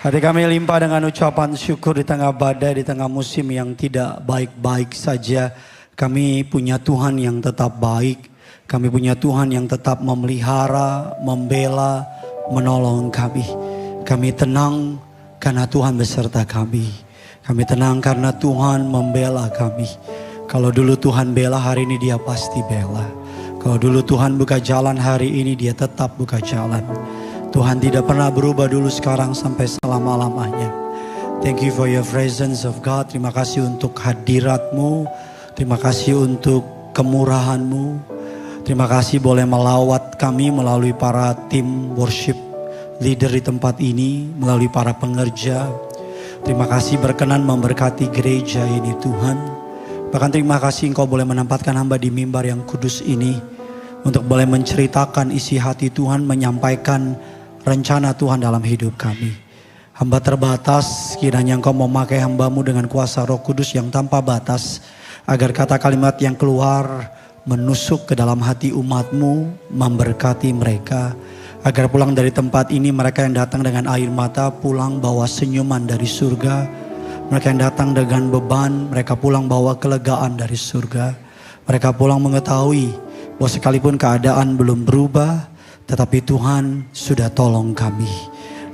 Hati kami limpah dengan ucapan syukur di tengah badai, di tengah musim yang tidak baik-baik saja. Kami punya Tuhan yang tetap baik. Kami punya Tuhan yang tetap memelihara, membela, menolong kami. Kami tenang karena Tuhan beserta kami. Kami tenang karena Tuhan membela kami. Kalau dulu Tuhan bela, hari ini Dia pasti bela. Kalau dulu Tuhan buka jalan, hari ini Dia tetap buka jalan. Tuhan tidak pernah berubah dulu, sekarang, sampai selama-lamanya. Thank you for your presence of God. Terima kasih untuk hadirat-Mu. Terima kasih untuk kemurahan-Mu. Terima kasih boleh melawat kami melalui para tim worship leader di tempat ini, melalui para pengerja. Terima kasih berkenan memberkati gereja ini Tuhan. Bahkan terima kasih Engkau boleh menempatkan hamba di mimbar yang kudus ini, untuk boleh menceritakan isi hati Tuhan, menyampaikan rencana Tuhan dalam hidup kami. Hamba terbatas, kiranya Engkau memakai hamba-Mu dengan kuasa Roh Kudus yang tanpa batas, agar kata kalimat yang keluar menusuk ke dalam hati umat-Mu, memberkati mereka. Agar pulang dari tempat ini, mereka yang datang dengan air mata pulang bawa senyuman dari surga. Mereka yang datang dengan beban, mereka pulang bawa kelegaan dari surga. Mereka pulang mengetahui bahwa sekalipun keadaan belum berubah, tetapi Tuhan sudah tolong kami.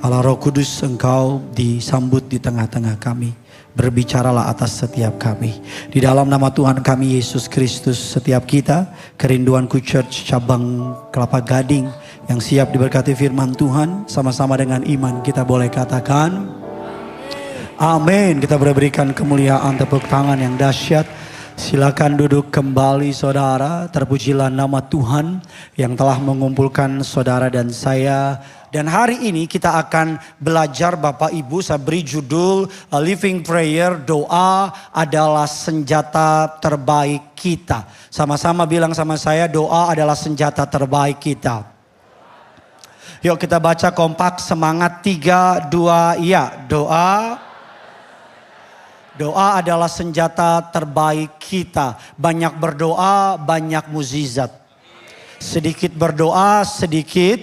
Allah Roh Kudus, Engkau disambut di tengah-tengah kami. Berbicaralah atas setiap kami. Di dalam nama Tuhan kami Yesus Kristus, setiap kita, Kerinduanku Church cabang Kelapa Gading, yang siap diberkati firman Tuhan, sama-sama dengan iman kita boleh katakan amin. Kita berikan kemuliaan, tepuk tangan yang dahsyat. Silakan duduk kembali saudara. Terpujilah nama Tuhan yang telah mengumpulkan saudara dan saya. Dan hari ini kita akan belajar Bapak Ibu, saya beri judul Living Prayer, doa adalah senjata terbaik kita. Sama-sama bilang sama saya, doa adalah senjata terbaik kita. Yuk kita baca kompak, semangat 3, 2, ya. Doa adalah senjata terbaik kita. Banyak berdoa, banyak mukjizat. Sedikit berdoa, sedikit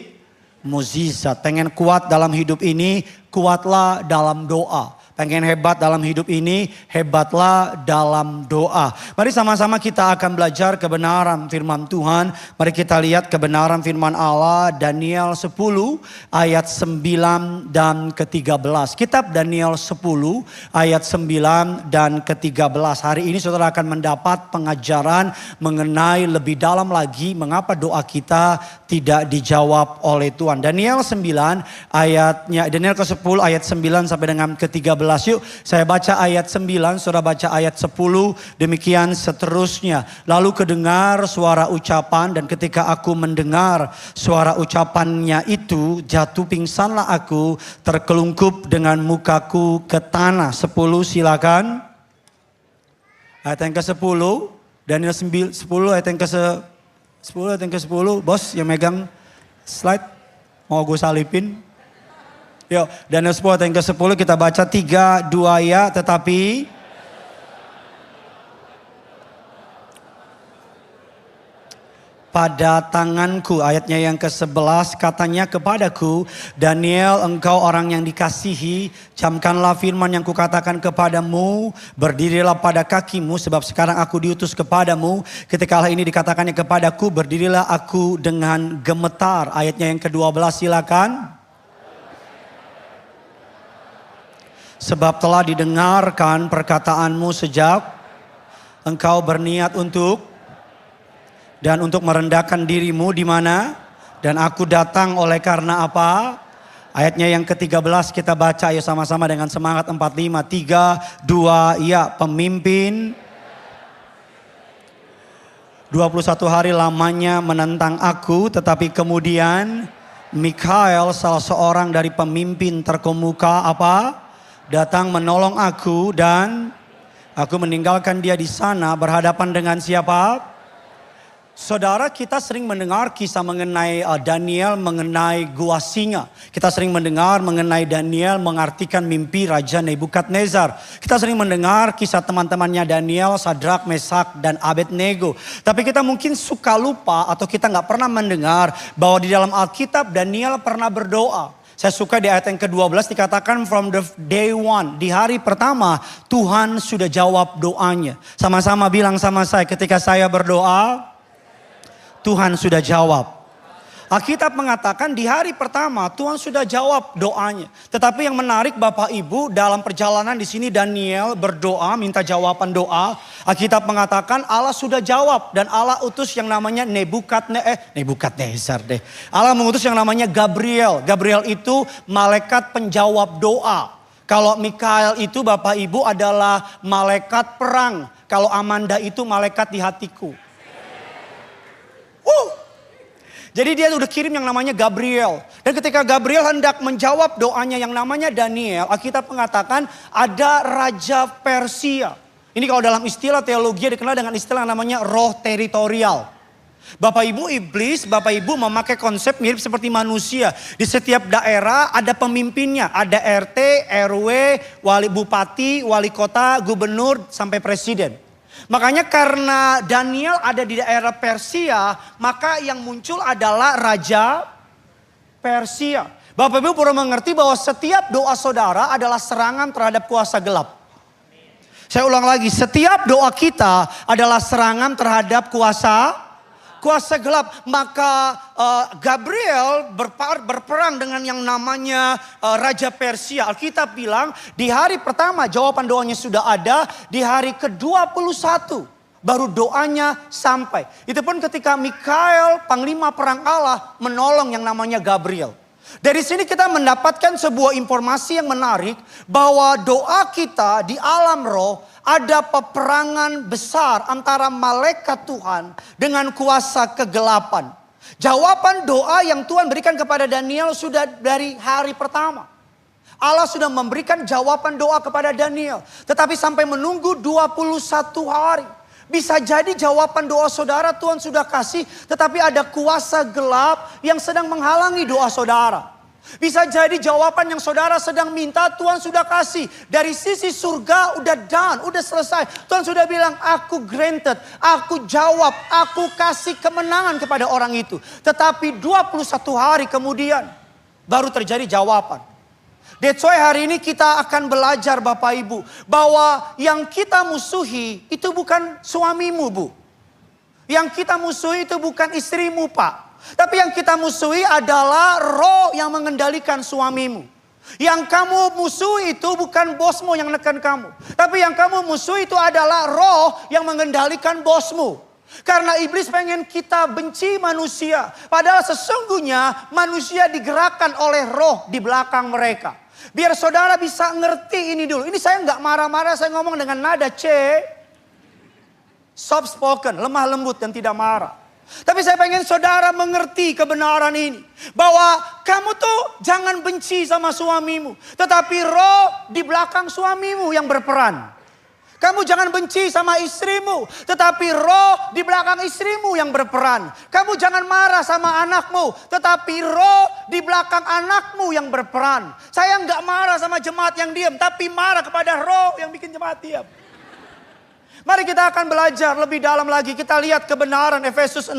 mukjizat. Pengen kuat dalam hidup ini, kuatlah dalam doa. Pengen hebat dalam hidup ini, hebatlah dalam doa. Mari sama-sama kita akan belajar kebenaran firman Tuhan. Mari kita lihat kebenaran firman Allah, Daniel 10 ayat 9 dan ke-13. Kitab Daniel 10 ayat 9 dan ke-13. Hari ini saudara akan mendapat pengajaran mengenai lebih dalam lagi mengapa doa kita tidak dijawab oleh Tuhan. Daniel 9 ayatnya, Daniel ke-10 ayat 9 sampai dengan ke-13. Yuk saya baca ayat 9, saudara baca ayat 10, demikian seterusnya. Lalu kedengar suara ucapan, dan ketika aku mendengar suara ucapannya itu, jatuh pingsanlah aku, terkelungkup dengan mukaku ke tanah. 10 silakan. Ayat yang ke-10, Daniel 10 ayat yang ke-10, ayat yang ke-10. Bos yang megang slide, mau gue salipin? Yuk, Daniel 10 ayat yang ke-10 kita baca 3, 2 ya. Tetapi pada tanganku, ayatnya yang ke-11, katanya kepadaku, Daniel, engkau orang yang dikasihi, camkanlah firman yang kukatakan kepadamu, berdirilah pada kakimu, sebab sekarang aku diutus kepadamu. Ketika hal ini dikatakannya kepadaku, berdirilah aku dengan gemetar. Ayatnya yang ke-12 silakan. Sebab telah didengarkan perkataanmu sejak engkau berniat untuk merendahkan dirimu di mana? Dan aku datang oleh karena apa? Ayatnya yang ke-13 kita baca, ayo sama-sama dengan semangat 45. 3, 2, ya. Pemimpin 21 hari lamanya menentang aku, tetapi kemudian Mikael, salah seorang dari pemimpin terkemuka apa? Datang menolong aku, dan aku meninggalkan dia di sana berhadapan dengan siapa? Saudara, kita sering mendengar kisah mengenai Daniel mengenai gua singa. Kita sering mendengar mengenai Daniel mengartikan mimpi Raja Nebukadnezar. Kita sering mendengar kisah teman-temannya Daniel, Sadrak, Mesak, dan Abednego. Tapi kita mungkin suka lupa atau kita nggak pernah mendengar bahwa di dalam Alkitab Daniel pernah berdoa. Saya suka di ayat yang ke-12 dikatakan from the day one. Di hari pertama Tuhan sudah jawab doanya. Sama-sama bilang sama saya, ketika saya berdoa, Tuhan sudah jawab. Alkitab mengatakan di hari pertama Tuhan sudah jawab doanya. Tetapi yang menarik Bapak Ibu, dalam perjalanan di sini Daniel berdoa, minta jawaban doa. Alkitab mengatakan Allah sudah jawab dan Allah utus yang namanya Nebukadnezar deh. Allah mengutus yang namanya Gabriel. Gabriel itu malaikat penjawab doa. Kalau Mikael itu Bapak Ibu adalah malaikat perang. Kalau Amanda itu malaikat di hatiku. Jadi dia udah kirim yang namanya Gabriel. Dan ketika Gabriel hendak menjawab doanya yang namanya Daniel, Alkitab mengatakan ada Raja Persia. Ini kalau dalam istilah teologi dikenal dengan istilah namanya roh teritorial. Bapak Ibu iblis, Bapak Ibu memakai konsep mirip seperti manusia. Di setiap daerah ada pemimpinnya. Ada RT, RW, wali bupati, wali kota, gubernur, sampai presiden. Makanya karena Daniel ada di daerah Persia, maka yang muncul adalah Raja Persia. Bapak Ibu perlu mengerti bahwa setiap doa saudara adalah serangan terhadap kuasa gelap. Saya ulang lagi, setiap doa kita adalah serangan terhadap kuasa gelap. Maka Gabriel berperang dengan yang namanya Raja Persia. Alkitab bilang di hari pertama jawaban doanya sudah ada. Di hari ke-21 baru doanya sampai. Itu pun ketika Mikael, panglima perang Allah, menolong yang namanya Gabriel. Dari sini kita mendapatkan sebuah informasi yang menarik. Bahwa doa kita di alam roh ada peperangan besar antara malaikat Tuhan dengan kuasa kegelapan. Jawaban doa yang Tuhan berikan kepada Daniel sudah dari hari pertama. Allah sudah memberikan jawaban doa kepada Daniel. Tetapi sampai menunggu 21 hari. Bisa jadi jawaban doa saudara Tuhan sudah kasih. Tetapi ada kuasa gelap yang sedang menghalangi doa saudara. Bisa jadi jawaban yang saudara sedang minta Tuhan sudah kasih. Dari sisi surga udah done, udah selesai. Tuhan sudah bilang aku granted, aku jawab, aku kasih kemenangan kepada orang itu. Tetapi 21 hari kemudian baru terjadi jawaban. That's why hari ini kita akan belajar Bapak Ibu. Bahwa yang kita musuhi itu bukan suamimu Bu. Yang kita musuhi itu bukan istrimu Pak. Tapi yang kita musuhi adalah roh yang mengendalikan suamimu. Yang kamu musuhi itu bukan bosmu yang nekan kamu. Tapi yang kamu musuhi itu adalah roh yang mengendalikan bosmu. Karena iblis pengen kita benci manusia. Padahal sesungguhnya manusia digerakkan oleh roh di belakang mereka. Biar saudara bisa ngerti ini dulu. Ini saya nggak marah-marah, saya ngomong dengan nada C. Soft spoken, lemah lembut dan tidak marah. Tapi saya pengen saudara mengerti kebenaran ini. Bahwa kamu tuh jangan benci sama suamimu. Tetapi roh di belakang suamimu yang berperan. Kamu jangan benci sama istrimu. Tetapi roh di belakang istrimu yang berperan. Kamu jangan marah sama anakmu. Tetapi roh di belakang anakmu yang berperan. Saya nggak marah sama jemaat yang diam. Tapi marah kepada roh yang bikin jemaat diam. Mari kita akan belajar lebih dalam lagi. Kita lihat kebenaran Efesus 6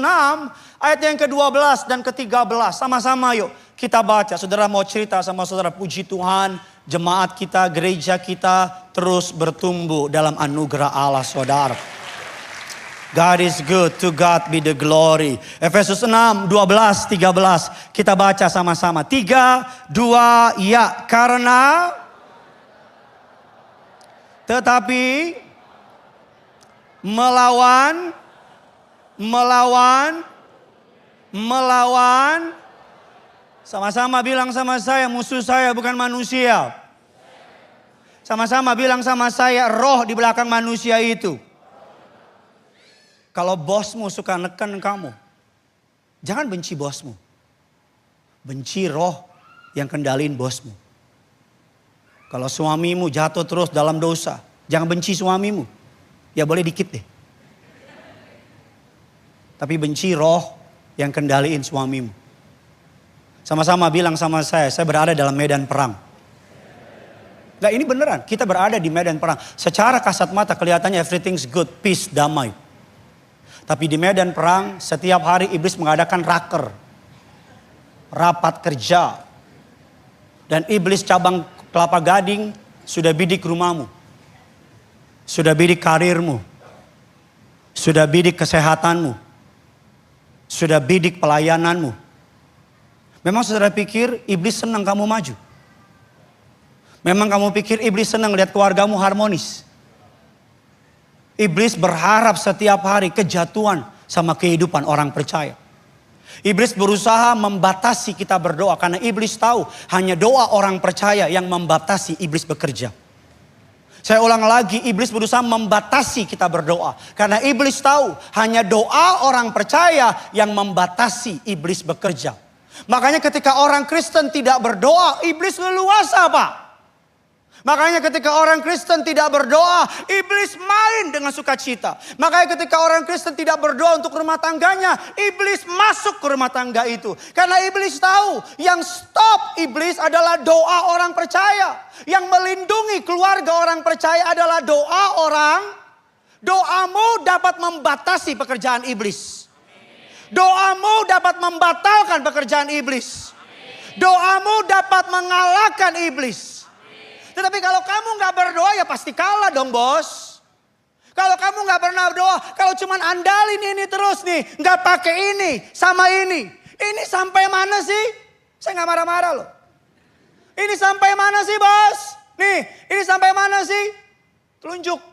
ayat yang ke-12 dan ke-13. Sama-sama yuk kita baca. Saudara mau cerita sama saudara, puji Tuhan. Jemaat kita, gereja kita terus bertumbuh dalam anugerah Allah saudara. God is good, to God be the glory. Efesus 6, 12, 13. Kita baca sama-sama. 3, 2, ya. Karena tetapi melawan sama-sama bilang sama saya, musuh saya bukan manusia. Sama-sama bilang sama saya, roh di belakang manusia itu. Kalau bosmu suka neken kamu, jangan benci bosmu. Benci roh yang kendaliin bosmu. Kalau suamimu jatuh terus dalam dosa, jangan benci suamimu. Ya boleh dikit deh. Tapi benci roh yang kendaliin suamimu. Sama-sama bilang sama saya berada dalam medan perang. Nah ini beneran, kita berada di medan perang. Secara kasat mata kelihatannya everything's good, peace, damai. Tapi di medan perang setiap hari iblis mengadakan raker. Rapat kerja. Dan iblis cabang kelapa gading sudah bidik rumahmu. Sudah bidik karirmu. Sudah bidik kesehatanmu. Sudah bidik pelayananmu. Memang saudara pikir iblis senang kamu maju? Memang kamu pikir iblis senang lihat keluargamu harmonis? Iblis berharap setiap hari kejatuhan sama kehidupan orang percaya. Iblis berusaha membatasi kita berdoa karena iblis tahu hanya doa orang percaya yang membatasi iblis bekerja. Saya ulang lagi, iblis berusaha membatasi kita berdoa. Karena iblis tahu hanya doa orang percaya yang membatasi iblis bekerja. Makanya ketika orang Kristen tidak berdoa, iblis leluasa Pak. Makanya ketika orang Kristen tidak berdoa, iblis main dengan sukacita. Makanya ketika orang Kristen tidak berdoa untuk rumah tangganya, iblis masuk ke rumah tangga itu. Karena iblis tahu yang stop iblis adalah doa orang percaya. Yang melindungi keluarga orang percaya adalah doa orang. Doamu dapat membatasi pekerjaan iblis. Doamu dapat membatalkan pekerjaan iblis. Doamu dapat mengalahkan iblis. Tetapi kalau kamu gak berdoa ya pasti kalah dong bos. Kalau kamu gak pernah berdoa, kalau cuman andalin ini terus nih, gak pakai ini sama ini. Ini sampai mana sih? Saya gak marah-marah loh. Ini sampai mana sih bos? Nih, ini sampai mana sih? Telunjuk.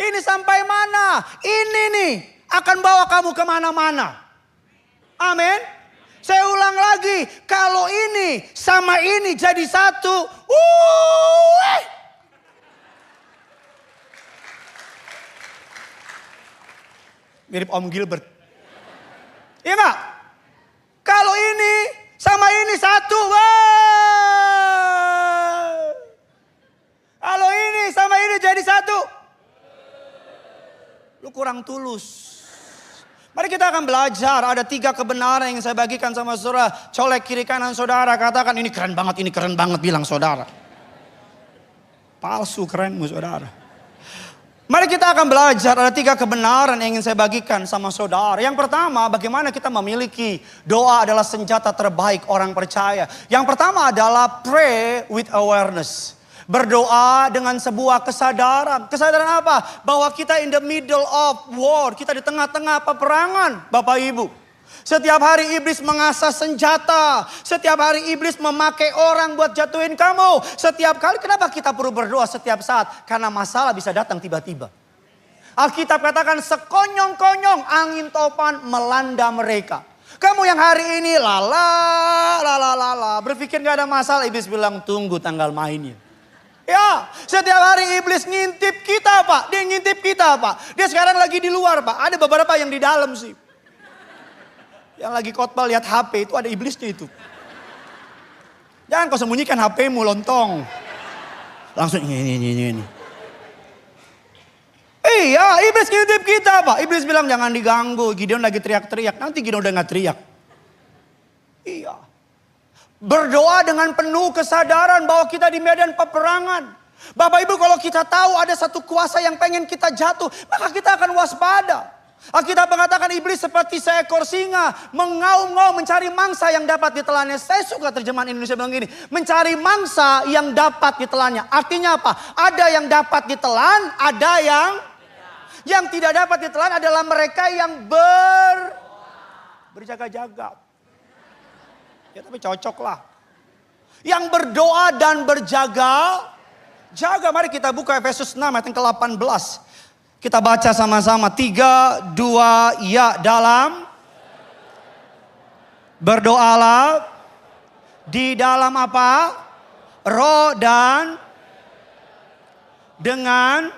Ini sampai mana? Ini nih akan bawa kamu kemana-mana. Amin. Saya ulang lagi, kalau ini sama ini jadi satu. Mirip Om Gilbert. Iya gak? Kalau ini sama ini satu. Kalau ini sama ini jadi satu. Lu kurang tulus. Mari kita akan belajar, ada 3 kebenaran yang saya bagikan sama saudara. Colek kiri kanan saudara, katakan ini keren banget, bilang saudara. Palsu kerenmu saudara. Mari kita akan belajar, ada 3 kebenaran yang ingin saya bagikan sama saudara. Yang pertama, bagaimana kita memiliki doa adalah senjata terbaik orang percaya. Yang pertama adalah pray with awareness. Berdoa dengan sebuah kesadaran. Kesadaran apa? Bahwa kita in the middle of war. Kita di tengah-tengah peperangan Bapak Ibu. Setiap hari iblis mengasah senjata. Setiap hari iblis memakai orang buat jatuhin kamu. Setiap kali kenapa kita perlu berdoa setiap saat? Karena masalah bisa datang tiba-tiba. Alkitab katakan sekonyong-konyong angin topan melanda mereka. Kamu yang hari ini lala berpikir gak ada masalah. Iblis bilang tunggu tanggal mainnya. Ya, setiap hari iblis ngintip kita Pak. Dia ngintip kita Pak. Dia sekarang lagi di luar Pak. Ada beberapa yang di dalam sih. Yang lagi khotbah lihat HP itu ada iblisnya itu. Jangan kau sembunyikan HP-mu lontong. Langsung ini. Iya, iblis ngintip kita Pak. Iblis bilang jangan diganggu. Gideon lagi teriak-teriak. Nanti Gideon udah gak teriak. Iya. Berdoa dengan penuh kesadaran bahwa kita di medan peperangan. Bapak Ibu kalau kita tahu ada satu kuasa yang pengen kita jatuh, maka kita akan waspada. Alkitab mengatakan iblis seperti seekor singa mengaum-ngaum mencari mangsa yang dapat ditelannya. Saya suka terjemahan Indonesia bilang gini, mencari mangsa yang dapat ditelannya. Artinya apa? Ada yang dapat ditelan, ada yang tidak dapat ditelan adalah mereka yang berjaga-jaga. Ya tapi cocok lah. Yang berdoa dan berjaga. Mari kita buka Efesus 6 ayat yang ke-18. Kita baca sama-sama. 3, 2, ya dalam. Berdoalah. Di dalam apa? Roh dan. Dengan.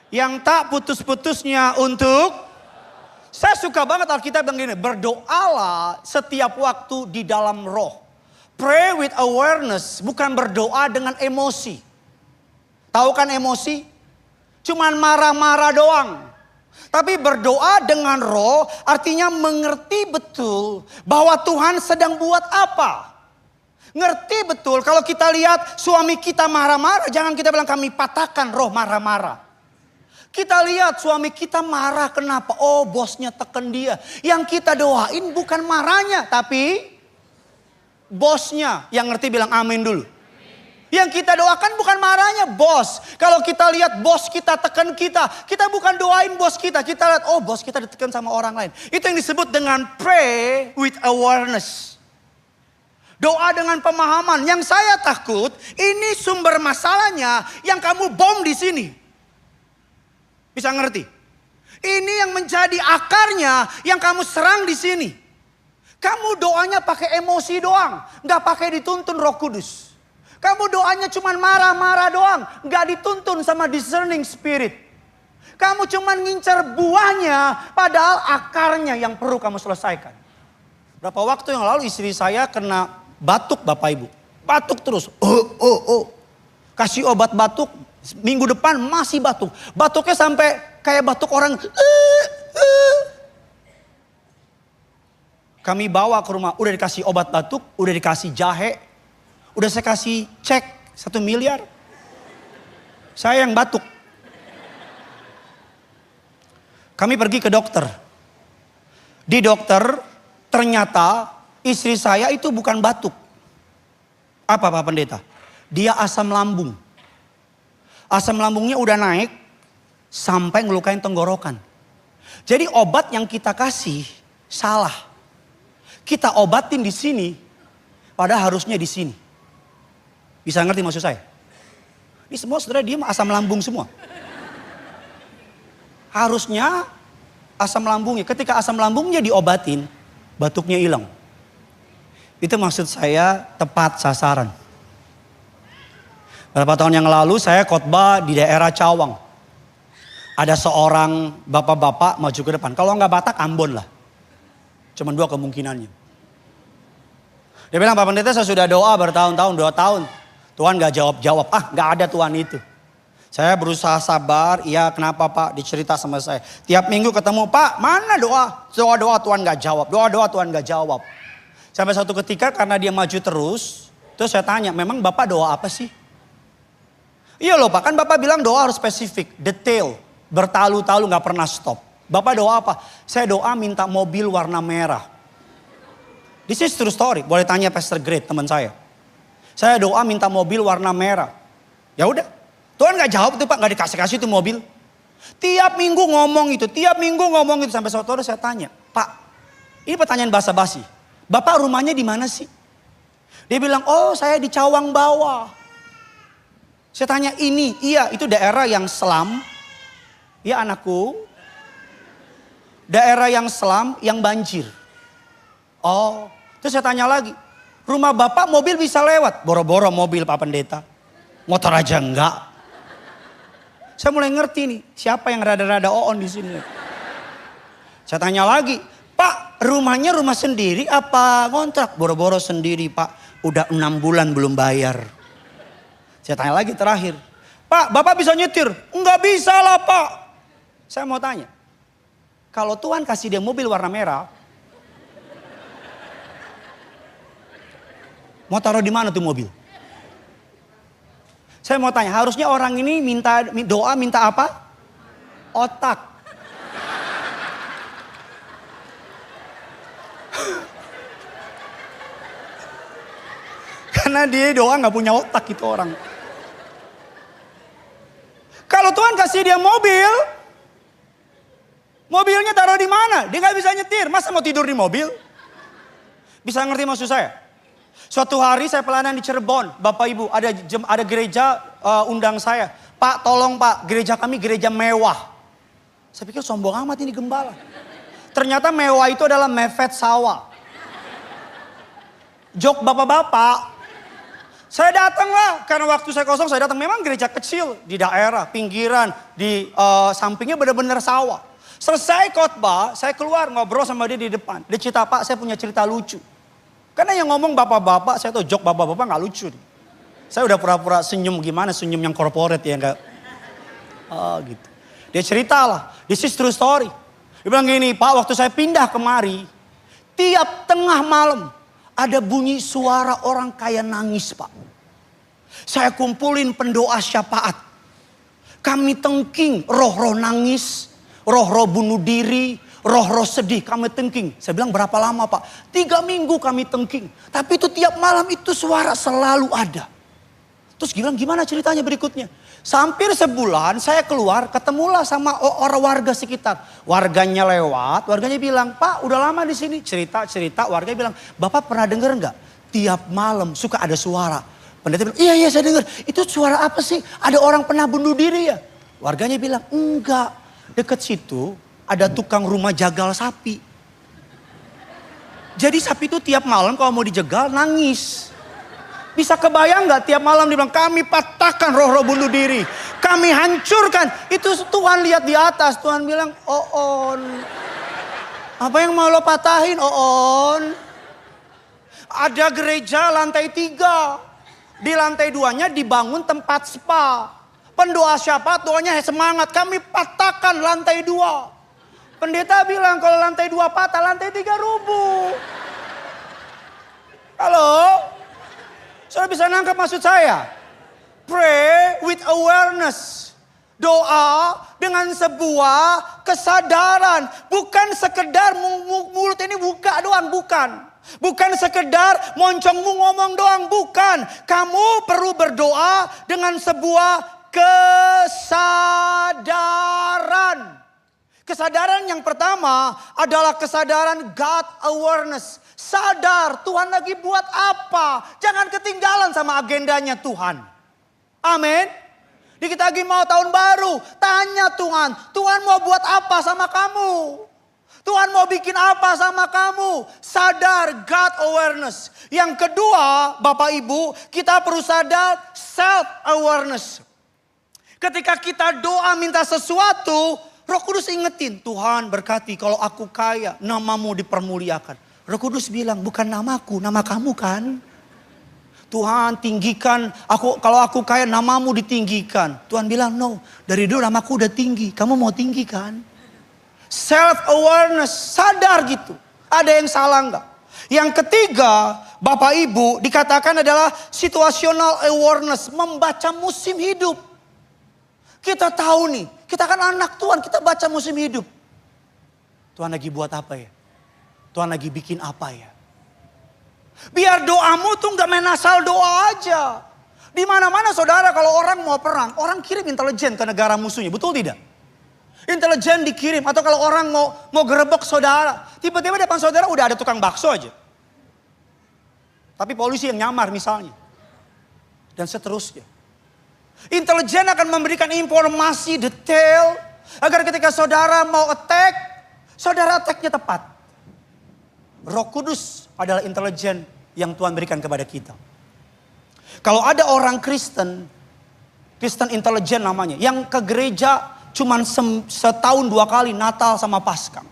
Yang tak putus-putusnya untuk. Saya suka banget Alkitab bilang gini, berdoalah setiap waktu di dalam roh. Pray with awareness, bukan berdoa dengan emosi. Tahu kan emosi? Cuman marah-marah doang. Tapi berdoa dengan roh artinya mengerti betul bahwa Tuhan sedang buat apa. Ngerti betul kalau kita lihat suami kita marah-marah, jangan kita bilang kami patahkan roh marah-marah. Kita lihat suami kita marah kenapa? Oh bosnya tekan dia. Yang kita doain bukan marahnya tapi bosnya yang ngerti bilang amin dulu. Yang kita doakan bukan marahnya bos. Kalau kita lihat bos kita tekan kita, kita bukan doain bos kita. Kita lihat, oh bos kita ditekan sama orang lain. Itu yang disebut dengan pray with awareness. Doa dengan pemahaman. Yang saya takut, ini sumber masalahnya yang kamu bom di sini. Bisa ngerti? Ini yang menjadi akarnya yang kamu serang di sini. Kamu doanya pakai emosi doang, nggak pakai dituntun Roh Kudus. Kamu doanya cuma marah-marah doang, nggak dituntun sama discerning spirit. Kamu cuma ngincer buahnya, padahal akarnya yang perlu kamu selesaikan. Berapa waktu yang lalu istri saya kena batuk Bapak Ibu. Batuk terus, kasih obat batuk, minggu depan masih batuk. Batuknya sampai kayak batuk orang. Kami bawa ke rumah, udah dikasih obat batuk, udah dikasih jahe. Udah saya kasih cek 1 miliar. Saya yang batuk. Kami pergi ke dokter. Di dokter ternyata istri saya itu bukan batuk. Apa Pak Pendeta? Dia asam lambung. Asam lambungnya udah naik sampai ngelukain tenggorokan. Jadi obat yang kita kasih salah. Kita obatin di sini, padahal harusnya di sini. Bisa ngerti maksud saya? Ini semua saudara dia asam lambung semua. Harusnya asam lambungnya, ketika asam lambungnya diobatin, batuknya hilang. Itu maksud saya tepat sasaran. Beberapa tahun yang lalu saya khotbah di daerah Cawang. Ada seorang bapak-bapak maju ke depan. Kalau nggak Batak, Ambon lah. Cuma 2 kemungkinannya. Dia bilang, Pak Pendeta saya sudah doa bertahun-tahun, 2 tahun. Tuhan gak jawab-jawab. Gak ada Tuhan itu. Saya berusaha sabar. Iya kenapa Pak? Dicerita sama saya. Tiap minggu ketemu, Pak mana doa? Doa-doa Tuhan gak jawab. Doa-doa Tuhan gak jawab. Sampai satu ketika karena dia maju terus. Terus saya tanya, memang Bapak doa apa sih? Iya loh Pak, kan Bapak bilang doa harus spesifik, detail. Bertalu-talu gak pernah stop. Bapak doa apa? Saya doa minta mobil warna merah. This is true story. Boleh tanya Pastor Great teman saya. Saya doa minta mobil warna merah. Ya udah. Tuhan gak jawab tuh Pak. Gak dikasih-kasih tuh mobil. Tiap minggu ngomong itu. Tiap minggu ngomong itu. Sampai suatu hari saya tanya. Pak. Ini pertanyaan basa-basi. Bapak rumahnya di mana sih? Dia bilang. Oh saya di Cawang bawah. Saya tanya ini. Iya itu daerah yang selam. Iya anakku. Daerah yang selam yang banjir. Oh. Terus saya tanya lagi. Rumah Bapak mobil bisa lewat. Boro-boro mobil Pak Pendeta. Motor aja enggak. Saya mulai ngerti nih. Siapa yang rada-rada on di sini. Saya tanya lagi. Pak rumahnya rumah sendiri apa ngontrak? Boro-boro sendiri Pak. Udah 6 bulan belum bayar. Saya tanya lagi terakhir. Pak Bapak bisa nyetir? Enggak bisa lah Pak. Saya mau tanya. Kalau Tuhan kasih dia mobil warna merah. Mau taruh di mana tuh mobil? Saya mau tanya, harusnya orang ini doa minta apa? Otak. Karena dia doa gak punya otak itu orang. Kalau Tuhan kasih dia mobil, mobilnya taruh di mana? Dia gak bisa nyetir, masa mau tidur di mobil? Bisa ngerti maksud saya? Suatu hari saya pelayanan di Cirebon, Bapak Ibu ada gereja undang saya. Pak tolong Pak, gereja kami gereja mewah. Saya pikir sombong amat ini gembala. Ternyata mewah itu adalah mepet sawah. Jok bapak-bapak. Saya datang lah, karena waktu saya kosong saya datang. Memang gereja kecil di daerah, pinggiran, di sampingnya benar-benar sawah. Selesai khotbah, saya keluar ngobrol sama dia di depan. Dia cerita Pak saya punya cerita lucu. Karena yang ngomong bapak-bapak, saya tahu jok bapak-bapak gak lucu. Saya udah pura-pura senyum gimana, senyum yang corporate ya enggak. Oh gitu. Dia cerita lah, this is true story. Dia bilang gini, Pak waktu saya pindah kemari, tiap tengah malam ada bunyi suara orang kayak nangis Pak. Saya kumpulin pendoa syafaat. Kami tengking roh-roh nangis, roh-roh bunuh diri, roh-roh sedih, kami tengking. Saya bilang berapa lama Pak? 3 minggu kami tengking. Tapi itu tiap malam itu suara selalu ada. Terus gimana ceritanya berikutnya? Hampir sebulan saya keluar, ketemulah sama orang warga sekitar. Warganya lewat, warganya bilang, Pak udah lama di sini. Cerita, warganya bilang, Bapak pernah dengar nggak? Tiap malam suka ada suara. Pendeta bilang, iya saya dengar. Itu suara apa sih? Ada orang pernah bunuh diri ya? Warganya bilang, enggak. Dekat situ ada tukang rumah jagal sapi. Jadi sapi itu tiap malam kalau mau dijegal nangis. Bisa kebayang nggak tiap malam dia bilang kami patahkan roh-roh bunuh diri. Kami hancurkan. Itu Tuhan lihat di atas. Tuhan bilang, Oon. Apa yang mau lo patahin Oon? Ada gereja lantai 3. Di lantai 2-nya dibangun tempat spa. Pendoa siapa? Doanya semangat. Kami patahkan lantai 2. Pendeta bilang kalau lantai 2 patah, lantai 3 rubuh. Halo? Saudara bisa nangkap maksud saya? Pray with awareness. Doa dengan sebuah kesadaran. Bukan sekedar mulut ini buka doang, bukan. Bukan sekedar moncongmu ngomong doang, bukan. Kamu perlu berdoa dengan sebuah kesadaran. Kesadaran yang pertama adalah kesadaran God awareness. Sadar Tuhan lagi buat apa. Jangan ketinggalan sama agendanya Tuhan. Amin. Dikit lagi mau tahun baru. Tanya Tuhan. Tuhan mau buat apa sama kamu? Tuhan mau bikin apa sama kamu? Sadar God awareness. Yang kedua Bapak Ibu. Kita perlu sadar self awareness. Ketika kita doa minta sesuatu. Roh Kudus ingetin. Tuhan berkati kalau aku kaya. Namamu dipermuliakan. Roh Kudus bilang bukan namaku, nama kamu kan. Tuhan tinggikan, kalau aku kaya namamu ditinggikan. Tuhan bilang no, dari dulu namaku udah tinggi, kamu mau tinggi kan. Self awareness, sadar gitu. Ada yang salah enggak? Yang ketiga, Bapak Ibu dikatakan adalah situational awareness, membaca musim hidup. Kita tahu nih, kita kan anak Tuhan, kita baca musim hidup. Tuhan lagi buat apa ya? Tuhan lagi bikin apa ya? Biar doamu tuh gak main asal doa aja. Di mana-mana saudara kalau orang mau perang, orang kirim intelijen ke negara musuhnya, betul tidak? Intelijen dikirim atau kalau orang mau gerebek saudara, tiba-tiba depan saudara udah ada tukang bakso aja. Tapi polisi yang nyamar misalnya. Dan seterusnya. Intelijen akan memberikan informasi detail agar ketika saudara mau attack, saudara attacknya tepat. Roh Kudus adalah intelijen yang Tuhan berikan kepada kita. Kalau ada orang Kristen intelijen namanya, yang ke gereja cuman setahun 2 kali Natal sama Paskah.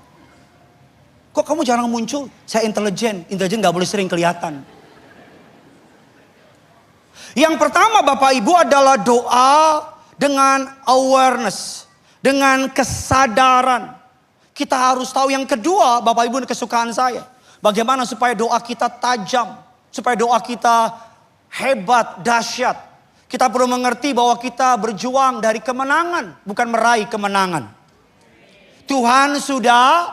Kok kamu jarang muncul? Saya intelijen gak boleh sering kelihatan. Yang pertama Bapak Ibu adalah doa dengan awareness, dengan kesadaran. Kita harus tahu. Yang kedua Bapak Ibu kesukaan saya. Bagaimana supaya doa kita tajam. Supaya doa kita hebat, dahsyat. Kita perlu mengerti bahwa kita berjuang dari kemenangan. Bukan meraih kemenangan. Tuhan sudah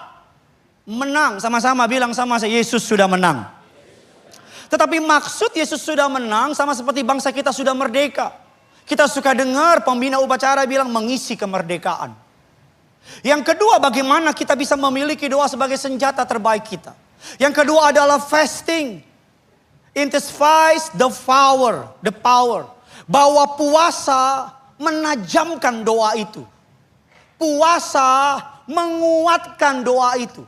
menang. Sama-sama bilang sama saya, Yesus sudah menang. Tetapi maksud Yesus sudah menang sama seperti bangsa kita sudah merdeka. Kita suka dengar pembina upacara bilang mengisi kemerdekaan. Yang kedua bagaimana kita bisa memiliki doa sebagai senjata terbaik kita. Yang kedua adalah fasting. Intensifies the power. Bahwa puasa menajamkan doa itu. Puasa menguatkan doa itu.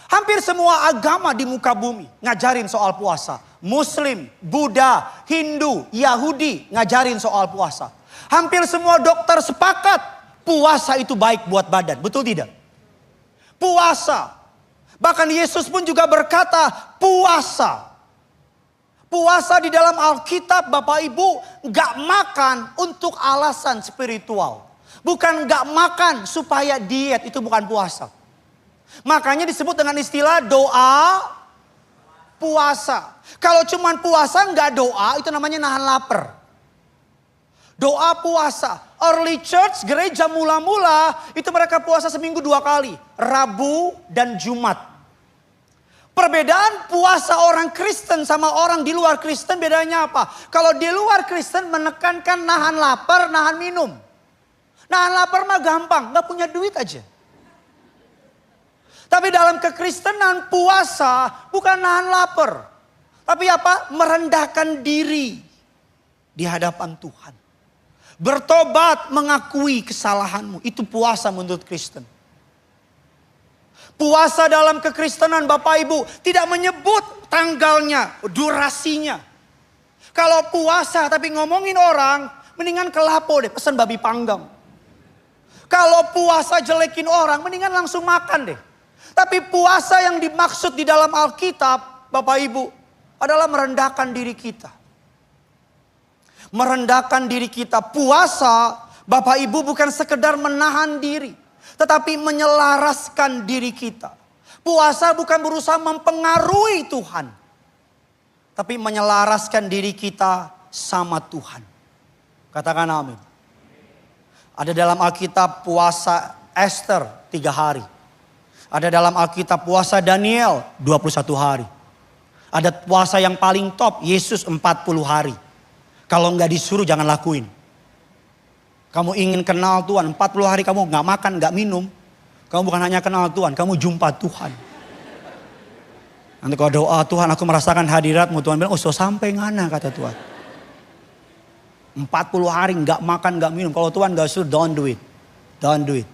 Hampir semua agama di muka bumi ngajarin soal puasa. Muslim, Buddha, Hindu, Yahudi ngajarin soal puasa. Hampir semua dokter sepakat puasa itu baik buat badan. Betul tidak? Puasa. Bahkan Yesus pun juga berkata puasa. Puasa di dalam Alkitab Bapak Ibu gak makan untuk alasan spiritual. Bukan gak makan supaya diet, itu bukan puasa. Makanya disebut dengan istilah doa puasa. Kalau cuman puasa gak doa itu namanya nahan lapar. Doa puasa. Early church, gereja mula-mula itu mereka puasa seminggu 2 kali. Rabu dan Jumat. Perbedaan puasa orang Kristen sama orang di luar Kristen bedanya apa? Kalau di luar Kristen menekankan nahan lapar, nahan minum. Nahan lapar mah gampang, gak punya duit aja. Tapi dalam kekristenan puasa bukan nahan lapar. Tapi apa? Merendahkan diri di hadapan Tuhan. Bertobat, mengakui kesalahanmu. Itu puasa menurut Kristen. Puasa dalam kekristenan Bapak Ibu tidak menyebut tanggalnya, durasinya. Kalau puasa tapi ngomongin orang, mendingan ke Lapo deh, pesan babi panggang. Kalau puasa jelekin orang, mendingan langsung makan deh. Tapi puasa yang dimaksud di dalam Alkitab, Bapak Ibu, adalah merendahkan diri kita. Merendahkan diri kita. Puasa, Bapak Ibu, bukan sekedar menahan diri, tetapi menyelaraskan diri kita. Puasa bukan berusaha mempengaruhi Tuhan, tapi menyelaraskan diri kita sama Tuhan. Katakan amin. Ada dalam Alkitab puasa Esther 3 hari. Ada dalam Alkitab puasa Daniel 21 hari. Ada puasa yang paling top, Yesus 40 hari. Kalau nggak disuruh jangan lakuin. Kamu ingin kenal Tuhan, 40 hari kamu nggak makan, nggak minum. Kamu bukan hanya kenal Tuhan, kamu jumpa Tuhan. Nanti kalau doa, Tuhan aku merasakan hadiratmu, Tuhan bilang, oh so sampai ngana kata Tuhan. 40 hari nggak makan, nggak minum. Kalau Tuhan nggak suruh, don't do it. Don't do it.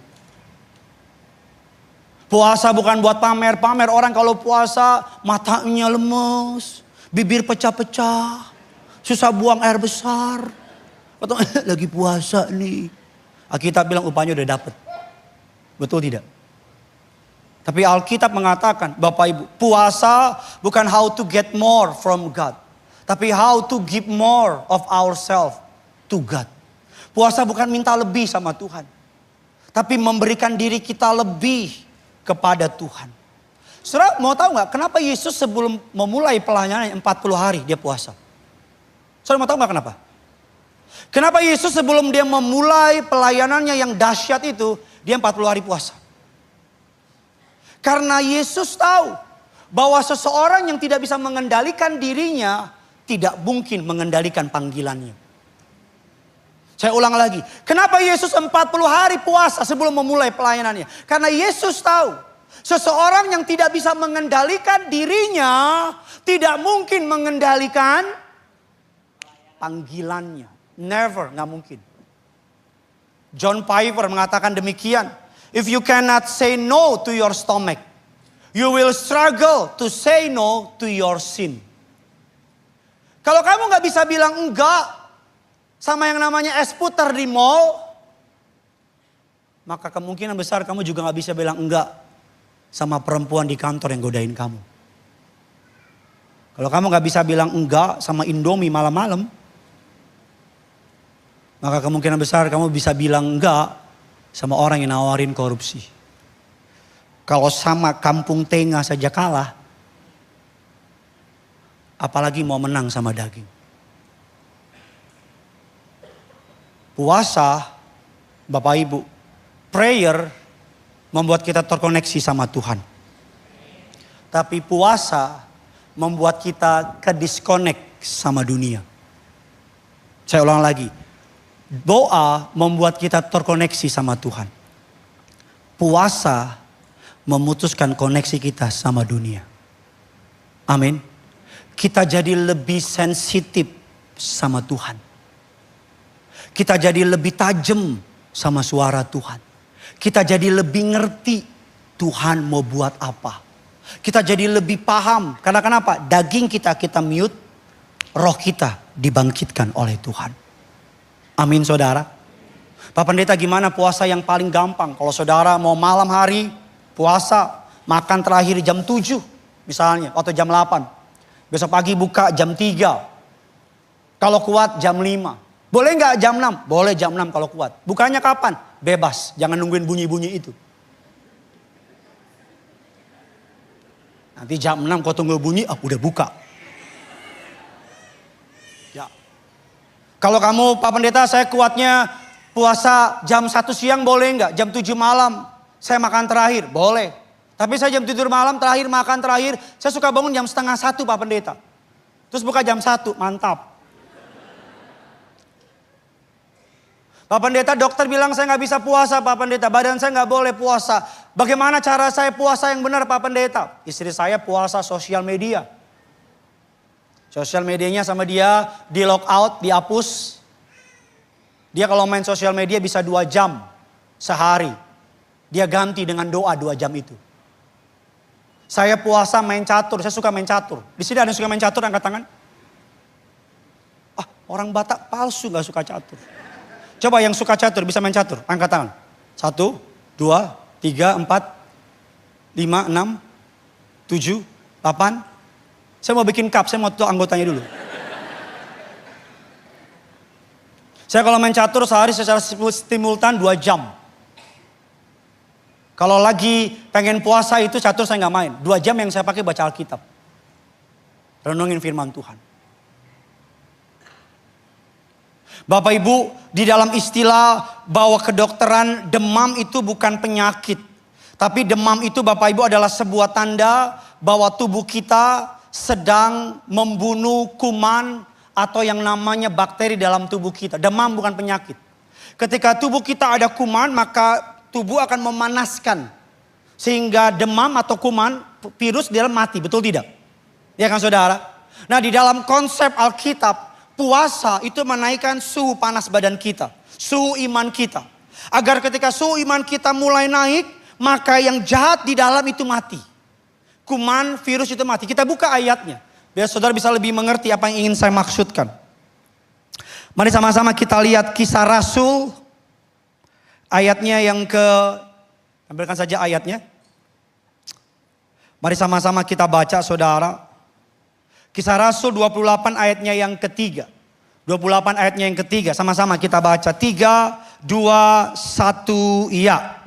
Puasa bukan buat pamer-pamer. Orang kalau puasa matanya lemes, bibir pecah-pecah, susah buang air besar. Atau lagi puasa nih. Alkitab bilang upahnya udah dapet. Betul tidak? Tapi Alkitab mengatakan, Bapak Ibu, puasa bukan how to get more from God, tapi how to give more of ourselves to God. Puasa bukan minta lebih sama Tuhan, tapi memberikan diri kita lebih kepada Tuhan. Saudara mau tahu nggak kenapa Yesus sebelum memulai pelayanan 40 hari dia puasa? Saudara mau tahu nggak kenapa? Kenapa Yesus sebelum dia memulai pelayanannya yang dahsyat itu, dia 40 hari puasa? Karena Yesus tahu bahwa seseorang yang tidak bisa mengendalikan dirinya, tidak mungkin mengendalikan panggilannya. Saya ulang lagi. Kenapa Yesus 40 hari puasa sebelum memulai pelayanannya? Karena Yesus tahu seseorang yang tidak bisa mengendalikan dirinya tidak mungkin mengendalikan panggilannya. Never, nggak mungkin. John Piper mengatakan demikian. If you cannot say no to your stomach, you will struggle to say no to your sin. Kalau kamu nggak bisa bilang enggak sama yang namanya es puter di mall, maka kemungkinan besar kamu juga gak bisa bilang enggak sama perempuan di kantor yang godain kamu. Kalau kamu gak bisa bilang enggak sama Indomie malam-malam, maka kemungkinan besar kamu bisa bilang enggak sama orang yang nawarin korupsi. Kalau sama kampung tengah saja kalah, apalagi mau menang sama daging. Puasa, Bapak Ibu, prayer membuat kita terkoneksi sama Tuhan. Tapi puasa membuat kita ke-disconnect sama dunia. Saya ulang lagi. Doa membuat kita terkoneksi sama Tuhan. Puasa memutuskan koneksi kita sama dunia. Amin. Kita jadi lebih sensitif sama Tuhan. Kita jadi lebih tajam sama suara Tuhan. Kita jadi lebih ngerti Tuhan mau buat apa. Kita jadi lebih paham. Karena kenapa? Daging kita mute, roh kita dibangkitkan oleh Tuhan. Amin saudara. Pak Pendeta gimana puasa yang paling gampang? Kalau saudara mau malam hari puasa, makan terakhir jam 7 misalnya, atau jam 8. Besok pagi buka jam 3. Kalau kuat jam 5. Boleh nggak jam 6? Boleh jam 6 kalau kuat. Bukanya kapan? Bebas, jangan nungguin bunyi-bunyi itu. Nanti jam 6 kau tunggu bunyi, udah buka. Ya. Kalau kamu Pak Pendeta, saya kuatnya puasa jam 1 siang boleh nggak? Jam 7 malam saya makan terakhir, boleh. Tapi saya jam 7 malam terakhir makan terakhir, saya suka bangun jam setengah 1 Pak Pendeta. Terus buka jam 1, mantap. Pak Pendeta, dokter bilang saya nggak bisa puasa Pak Pendeta, badan saya nggak boleh puasa. Bagaimana cara saya puasa yang benar Pak Pendeta? Istri saya puasa sosial media. Sosial medianya sama dia di log out, dihapus. Dia kalau main sosial media bisa 2 jam sehari. Dia ganti dengan doa 2 jam itu. Saya puasa main catur, saya suka main catur. Di sini ada yang suka main catur, angkat tangan. Orang Batak palsu nggak suka catur. Coba yang suka catur, bisa main catur, angkat tangan. 1, 2, 3, 4, 5, 6, 7, 8. Saya mau bikin cup, saya mau tuh anggotanya dulu. Saya kalau main catur sehari secara simultan 2 jam. Kalau lagi pengen puasa itu catur saya nggak main. 2 jam yang saya pakai baca Alkitab. Renungin firman Tuhan. Bapak Ibu, di dalam istilah bahwa kedokteran demam itu bukan penyakit. Tapi demam itu Bapak Ibu adalah sebuah tanda bahwa tubuh kita sedang membunuh kuman atau yang namanya bakteri dalam tubuh kita. Demam bukan penyakit. Ketika tubuh kita ada kuman, maka tubuh akan memanaskan. Sehingga demam atau kuman, virus di dalam mati, betul tidak? Ya kan saudara? Nah di dalam konsep Alkitab, puasa itu menaikkan suhu panas badan kita. Suhu iman kita. Agar ketika suhu iman kita mulai naik, maka yang jahat di dalam itu mati. Kuman, virus itu mati. Kita buka ayatnya. Biar saudara bisa lebih mengerti apa yang ingin saya maksudkan. Mari sama-sama kita lihat Kisah Rasul. Ayatnya yang ambilkan saja ayatnya. Mari sama-sama kita baca saudara. Kisah Rasul 28 ayatnya yang ketiga. 28 ayatnya yang ketiga. Sama-sama kita baca. 3, 2, 1, iya.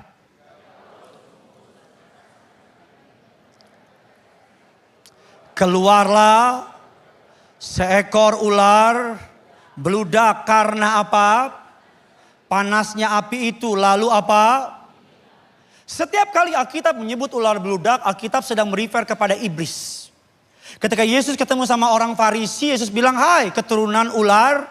Keluarlah seekor ular beludak karena apa? Panasnya api itu. Lalu apa? Setiap kali Alkitab menyebut ular beludak, Alkitab sedang merefer kepada iblis. Ketika Yesus ketemu sama orang Farisi, Yesus bilang, "Hai keturunan ular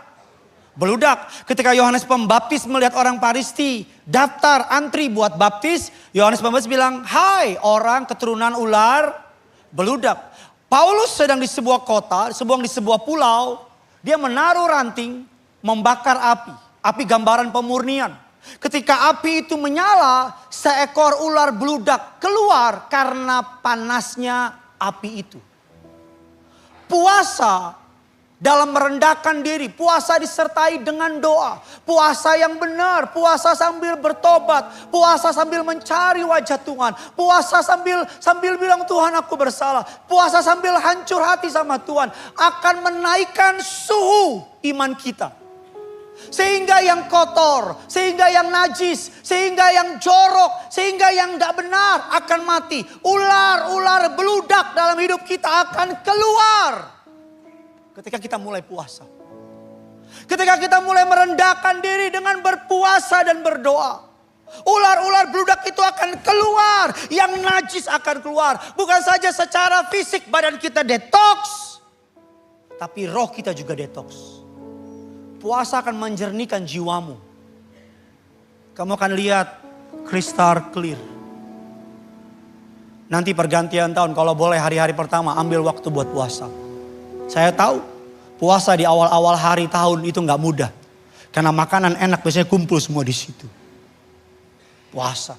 beludak." Ketika Yohanes Pembaptis melihat orang Farisi daftar antri buat baptis, Yohanes Pembaptis bilang, "Hai orang keturunan ular beludak." Paulus sedang di sebuah kota, di sebuah pulau, dia menaruh ranting, membakar api. Api gambaran pemurnian. Ketika api itu menyala, seekor ular beludak keluar karena panasnya api itu. Puasa dalam merendahkan diri, puasa disertai dengan doa, puasa yang benar, puasa sambil bertobat, puasa sambil mencari wajah Tuhan, puasa sambil bilang Tuhan aku bersalah, puasa sambil hancur hati sama Tuhan akan menaikkan suhu iman kita. Sehingga yang kotor, sehingga yang najis, sehingga yang jorok, sehingga yang tidak benar akan mati. Ular-ular beludak dalam hidup kita akan keluar. Ketika kita mulai puasa. Ketika kita mulai merendahkan diri dengan berpuasa dan berdoa. Ular-ular beludak itu akan keluar. Yang najis akan keluar. Bukan saja secara fisik badan kita detox. Tapi roh kita juga detox. Puasa akan menjernihkan jiwamu. Kamu akan lihat kristal clear. Nanti pergantian tahun kalau boleh hari-hari pertama ambil waktu buat puasa. Saya tahu puasa di awal-awal hari tahun itu nggak mudah. Karena makanan enak biasanya kumpul semua di situ. Puasa.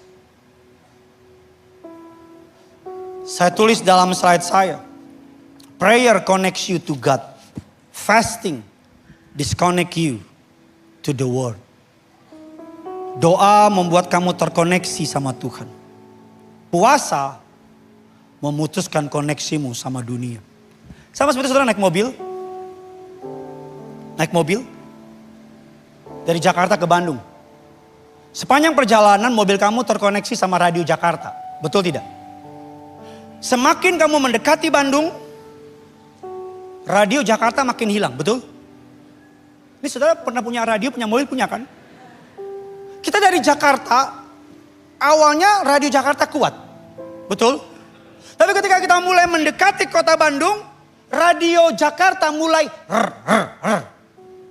Saya tulis dalam slide saya. Prayer connects you to God. Fasting disconnect you to the world. Doa membuat kamu terkoneksi sama Tuhan. Puasa memutuskan koneksimu sama dunia. Sama seperti saudara naik mobil. Naik mobil. Dari Jakarta ke Bandung. Sepanjang perjalanan mobil kamu terkoneksi sama radio Jakarta. Betul tidak? Semakin kamu mendekati Bandung, radio Jakarta makin hilang. Betul? Ini saudara pernah punya radio, punya mobil, punya kan? Kita dari Jakarta, awalnya radio Jakarta kuat. Betul? Tapi ketika kita mulai mendekati kota Bandung, radio Jakarta mulai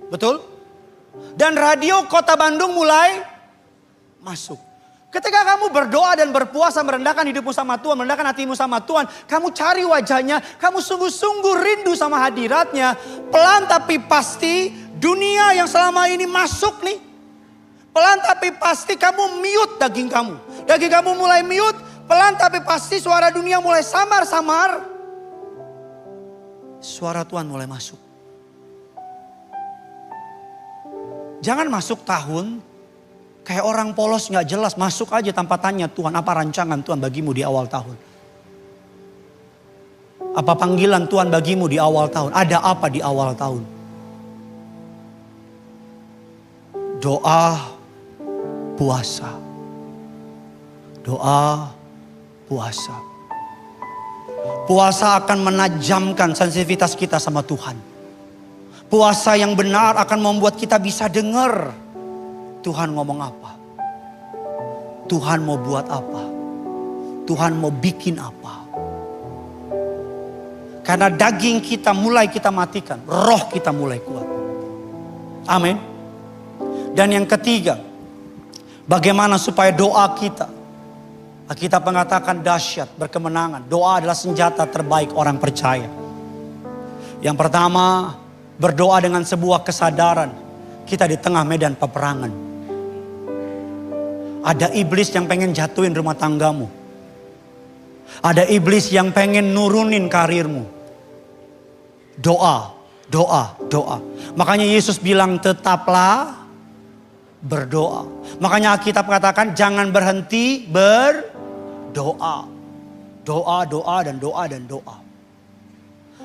betul? Dan radio kota Bandung mulai masuk. Ketika kamu berdoa dan berpuasa, merendahkan hidupmu sama Tuhan, merendahkan hatimu sama Tuhan, kamu cari wajahnya, kamu sungguh-sungguh rindu sama hadiratnya, pelan tapi pasti dunia yang selama ini masuk nih, pelan tapi pasti kamu mute daging kamu. Daging kamu mulai mute, pelan tapi pasti suara dunia mulai samar-samar. Suara Tuhan mulai masuk. Jangan masuk tahun kayak orang polos gak jelas. Masuk aja tanpa tanya Tuhan, apa rancangan Tuhan bagimu di awal tahun. Apa panggilan Tuhan bagimu di awal tahun. Ada apa di awal tahun. Doa, puasa. Doa, puasa. Puasa akan menajamkan sensitivitas kita sama Tuhan. Puasa yang benar akan membuat kita bisa dengar Tuhan ngomong apa. Tuhan mau buat apa. Tuhan mau bikin apa. Karena daging kita mulai kita matikan. Roh kita mulai kuat. Amin. Dan yang ketiga, bagaimana supaya doa kita, Alkitab mengatakan dahsyat, berkemenangan. Doa adalah senjata terbaik orang percaya. Yang pertama, berdoa dengan sebuah kesadaran. Kita di tengah medan peperangan. Ada iblis yang pengen jatuhin rumah tanggamu. Ada iblis yang pengen nurunin karirmu. Doa, doa, doa. Makanya Yesus bilang tetaplah berdoa. Makanya Alkitab katakan jangan berhenti berdoa. Doa, doa, dan doa, dan doa.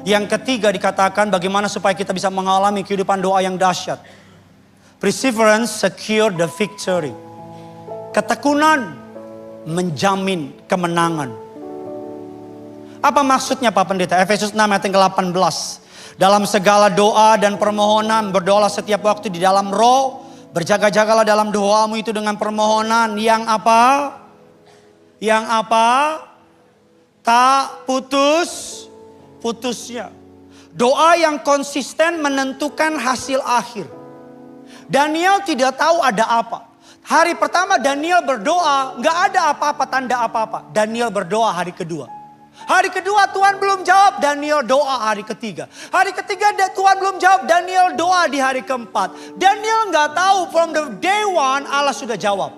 Yang ketiga dikatakan bagaimana supaya kita bisa mengalami kehidupan doa yang dahsyat. Perseverance secure the victory. Ketekunan menjamin kemenangan. Apa maksudnya Pak Pendeta? Efesus 6 ayat yang ke-18. Dalam segala doa dan permohonan berdoalah setiap waktu di dalam roh. Berjaga-jagalah dalam doamu itu dengan permohonan yang apa? Yang apa? Tak putusnya. Doa yang konsisten menentukan hasil akhir. Daniel tidak tahu ada apa. Hari pertama Daniel berdoa, gak ada apa-apa, tanda apa-apa. Daniel berdoa hari kedua. Hari kedua Tuhan belum jawab, Daniel doa hari ketiga. Hari ketiga Tuhan belum jawab, Daniel doa di hari keempat. Daniel gak tahu from the day one Allah sudah jawab.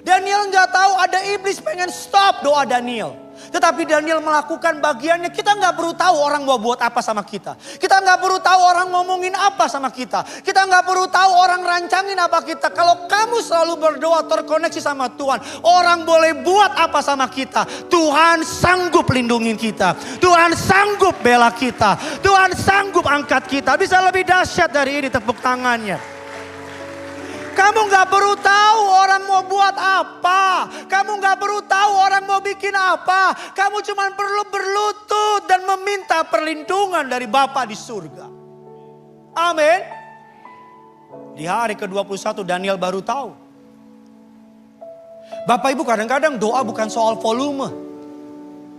Daniel gak tahu ada iblis pengen stop doa Daniel. Tetapi Daniel melakukan bagiannya. Kita gak perlu tahu orang mau buat apa sama kita. Kita gak perlu tahu orang ngomongin apa sama kita. Kita gak perlu tahu orang rancangin apa kita. Kalau kamu selalu berdoa terkoneksi sama Tuhan. Orang boleh buat apa sama kita. Tuhan sanggup lindungi kita. Tuhan sanggup bela kita. Tuhan sanggup angkat kita. Bisa lebih dahsyat dari ini tepuk tangannya. Kamu gak perlu tahu orang mau buat apa. Kamu gak perlu tahu orang mau bikin apa. Kamu cuma perlu berlutut dan meminta perlindungan dari Bapa di surga. Amin. Di hari ke-21 Daniel baru tahu. Bapak Ibu kadang-kadang doa bukan soal volume.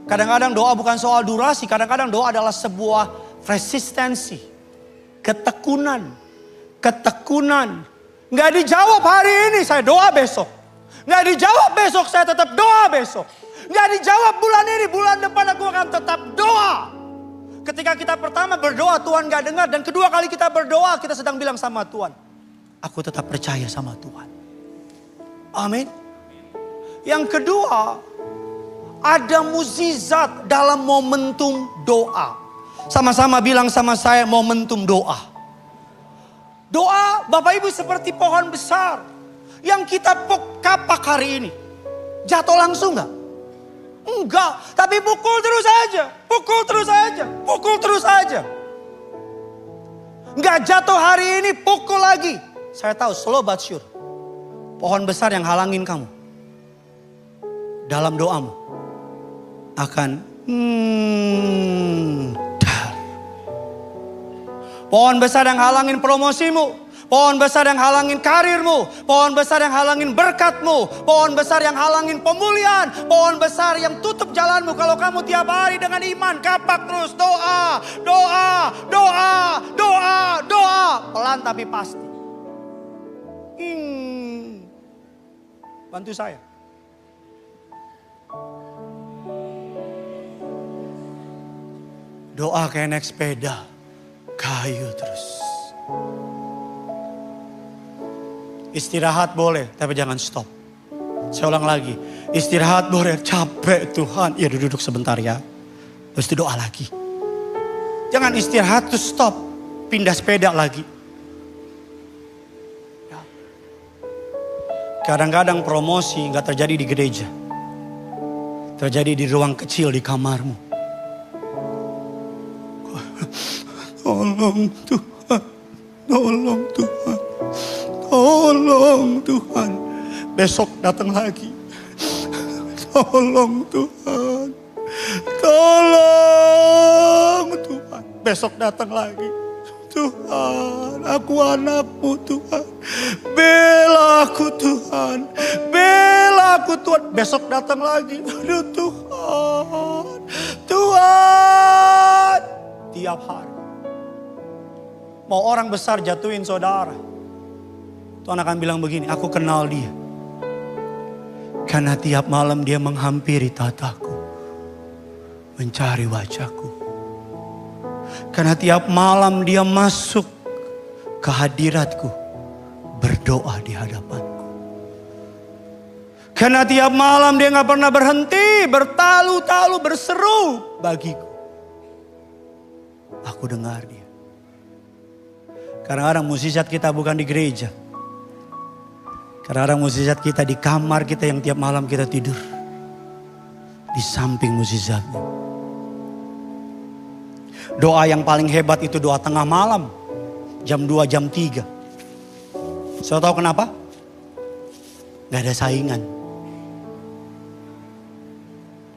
Kadang-kadang doa bukan soal durasi. Kadang-kadang doa adalah sebuah resistensi. Ketekunan. Nggak dijawab hari ini, saya doa besok. Nggak dijawab besok, saya tetap doa besok. Nggak dijawab bulan ini, bulan depan aku akan tetap doa. Ketika kita pertama berdoa, Tuhan nggak dengar. Dan kedua kali kita berdoa, kita sedang bilang sama Tuhan, aku tetap percaya sama Tuhan. Amin. Yang kedua, ada mukjizat dalam momentum doa. Sama-sama bilang sama saya, momentum doa. Doa Bapak Ibu seperti pohon besar yang kita kapak hari ini. Jatuh langsung gak? Enggak. Tapi pukul terus aja. Enggak jatuh hari ini, pukul lagi. Saya tahu slow but sure. Pohon besar yang halangin kamu. Dalam doamu. Akan Pohon besar yang halangin promosimu. Pohon besar yang halangin karirmu. Pohon besar yang halangin berkatmu. Pohon besar yang halangin pemulihan. Pohon besar yang tutup jalanmu. Kalau kamu tiap hari dengan iman kapak terus doa, doa, doa, doa, doa. Pelan tapi pasti. Bantu saya. Doa kayak naik sepeda. Kayu terus. Istirahat boleh, tapi jangan stop. Saya ulang lagi. Istirahat boleh, capek Tuhan. Ya duduk sebentar ya. Terus doa lagi. Jangan istirahat terus stop. Pindah sepeda lagi. Ya. Kadang-kadang promosi gak terjadi di gereja. Terjadi di ruang kecil di kamarmu. Tolong Tuhan. Tolong Tuhan. Tolong Tuhan. Besok datang lagi. Tolong Tuhan. Tolong Tuhan. Besok datang lagi. Tuhan, aku anakmu Tuhan. Bela aku Tuhan. Bela aku Tuhan. Besok datang lagi. Aduh Tuhan. Tuhan. Tiap hari. Mau orang besar jatuhin saudara. Tuhan akan bilang begini, aku kenal dia. Karena tiap malam dia menghampiri tataku. Mencari wajahku. Karena tiap malam dia masuk ke hadiratku. Berdoa di hadapanku. Karena tiap malam dia gak pernah berhenti. Bertalu-talu berseru bagiku. Aku dengar dia. Kadang-kadang musisat kita bukan di gereja. Kadang-kadang musisat kita di kamar kita yang tiap malam kita tidur. Di samping musisatnya. Doa yang paling hebat itu doa tengah malam. Jam 2, jam 3. Saya tahu kenapa? Gak ada saingan.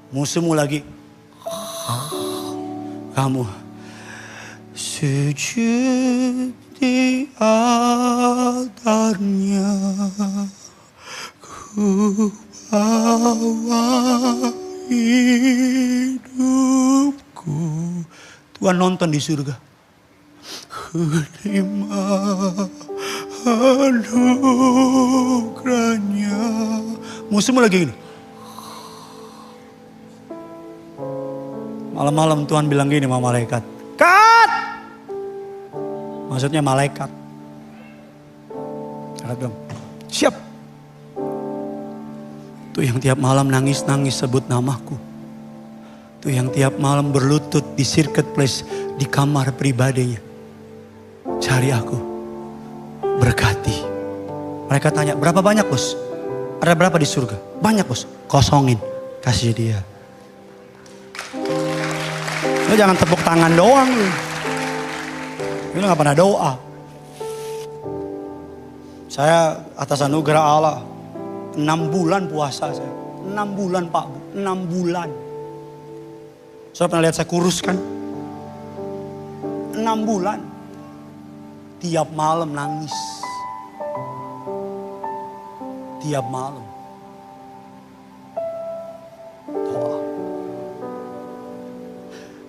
Musuhmu lagi. Kamu. Sujud di altarnya ku bawa hidupku. Tuhan nonton di surga. Ku terima anugerahnya. Musuhmu lagi gini. Malam-malam Tuhan bilang gini sama malaikat. Kat! Maksudnya malaikat. Malaikat bilang, siap. Tuh yang tiap malam nangis-nangis sebut namaku. Tuh yang tiap malam berlutut di circuit place di kamar pribadinya. Cari aku. Berkati. Mereka tanya, berapa banyak bos? Ada berapa di surga? Banyak bos. Kosongin. Kasih dia. Lu jangan tepuk tangan doang lu. Lu gak pernah doa. Saya atas anugerah Allah 6 bulan puasa saya. 6 bulan Pak, 6 bulan. Saudara pernah lihat saya kurus kan? 6 bulan. Tiap malam nangis. Tiap malam. Doa.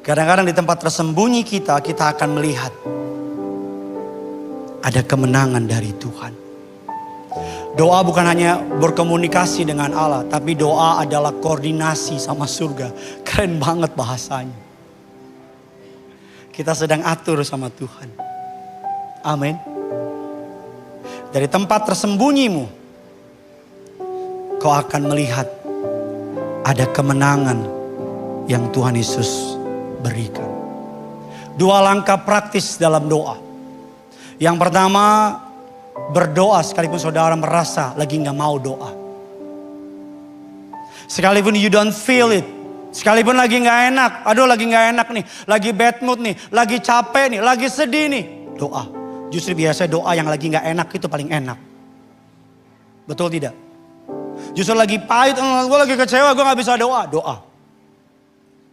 Kadang-kadang di tempat tersembunyi kita akan melihat ada kemenangan dari Tuhan. Doa bukan hanya berkomunikasi dengan Allah, tapi doa adalah koordinasi sama surga. Keren banget bahasanya. Kita sedang atur sama Tuhan. Amin. Dari tempat tersembunyimu, kau akan melihat ada kemenangan yang Tuhan Yesus berikan. 2 langkah praktis dalam doa. Yang pertama, berdoa sekalipun saudara merasa lagi gak mau doa. Sekalipun you don't feel it. Sekalipun lagi gak enak. Aduh lagi gak enak nih. Lagi bad mood nih. Lagi capek nih. Lagi sedih nih. Doa. Justru biasanya doa yang lagi gak enak itu paling enak. Betul tidak? Justru lagi pahit. Gue lagi kecewa. Gue gak bisa doa. Doa.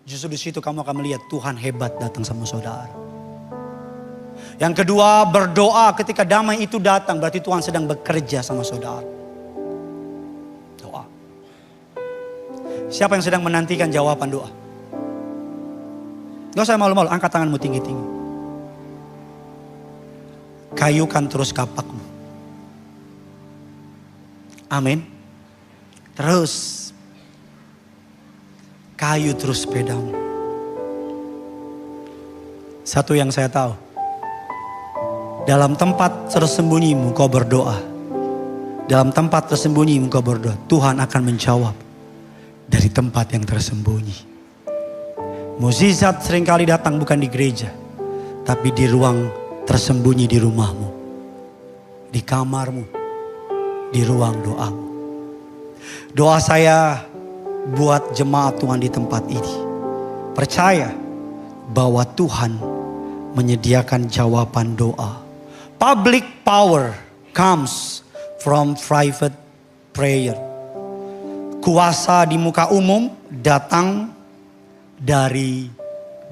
Justru di situ kamu akan melihat Tuhan hebat datang sama saudara. Yang kedua, berdoa ketika damai itu datang, berarti Tuhan sedang bekerja sama saudara. Doa. Siapa yang sedang menantikan jawaban doa? Gak usah malu-malu, angkat tanganmu tinggi-tinggi. Kayukan terus kapakmu. Amin. Terus kayu terus sepedamu. Satu yang saya tahu, dalam tempat tersembunyimu kau berdoa. Dalam tempat tersembunyimu kau berdoa, Tuhan akan menjawab dari tempat yang tersembunyi. Mukjizat seringkali datang bukan di gereja, tapi di ruang tersembunyi di rumahmu, di kamarmu, di ruang doamu. Doa saya buat jemaat Tuhan di tempat ini, percaya bahwa Tuhan menyediakan jawaban doa. Public power comes from private prayer. Kuasa di muka umum datang dari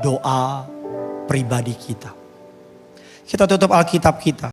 doa pribadi kita. Kita tutup Alkitab kita.